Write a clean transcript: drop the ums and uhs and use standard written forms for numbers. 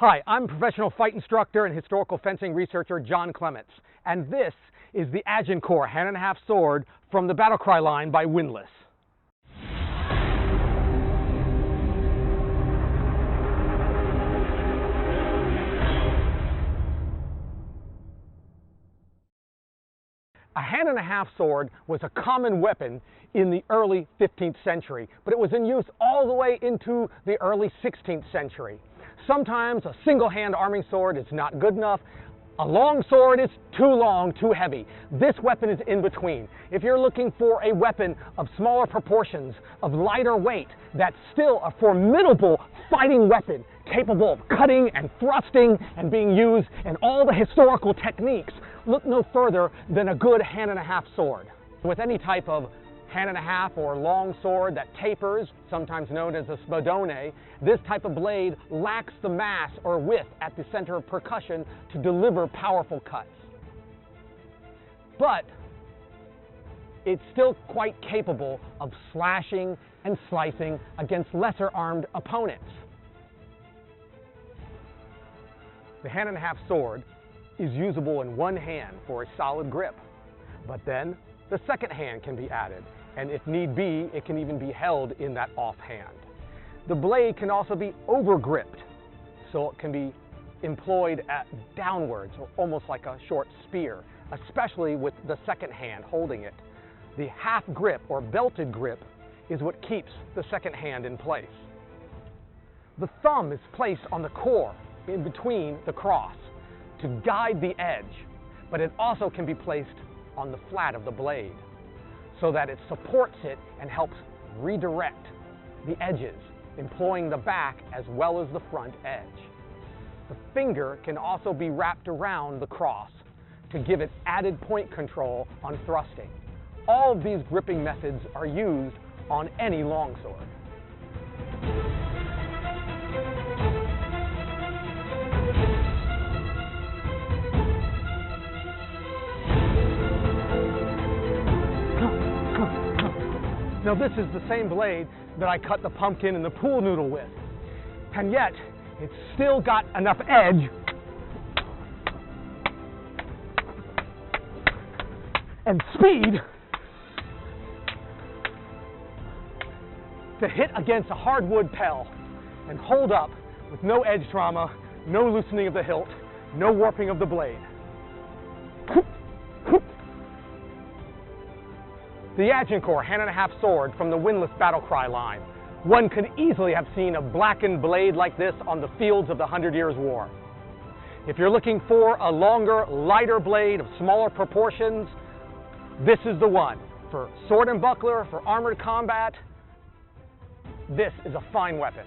Hi, I'm professional fight instructor and historical fencing researcher John Clements, and this is the Agincourt hand-and-a-half sword from the Battlecry line by Windlass. A hand-and-a-half sword was a common weapon in the early 15th century, but it was in use all the way into the early 16th century. Sometimes a single-hand arming sword is not good enough. A long sword is too long, too heavy. This weapon is in between. If you're looking for a weapon of smaller proportions, of lighter weight, that's still a formidable fighting weapon, capable of cutting and thrusting and being used in all the historical techniques, look no further than a good hand-and-a-half sword. With any type of hand-and-a-half or long sword that tapers, sometimes known as a spadone, this type of blade lacks the mass or width at the center of percussion to deliver powerful cuts. But it's still quite capable of slashing and slicing against lesser armed opponents. The hand-and-a-half sword is usable in one hand for a solid grip, but then the second hand can be added, and if need be, it can even be held in that offhand. The blade can also be over-gripped, so it can be employed downwards, or almost like a short spear, especially with the second hand holding it. The half grip or belted grip is what keeps the second hand in place. The thumb is placed on the core in between the cross to guide the edge, but it also can be placed on the flat of the blade so that it supports it and helps redirect the edges, employing the back as well as the front edge. The finger can also be wrapped around the cross to give it added point control on thrusting. All of these gripping methods are used on any longsword. Now this is the same blade that I cut the pumpkin and the pool noodle with, and yet it's still got enough edge and speed to hit against a hardwood pell and hold up with no edge trauma, no loosening of the hilt, no warping of the blade. The Agincourt hand-and-a-half sword from the Windlass Battlecry line. One could easily have seen a blackened blade like this on the fields of the 100 Years' War. If you're looking for a longer, lighter blade of smaller proportions, this is the one. For sword and buckler, for armored combat, this is a fine weapon.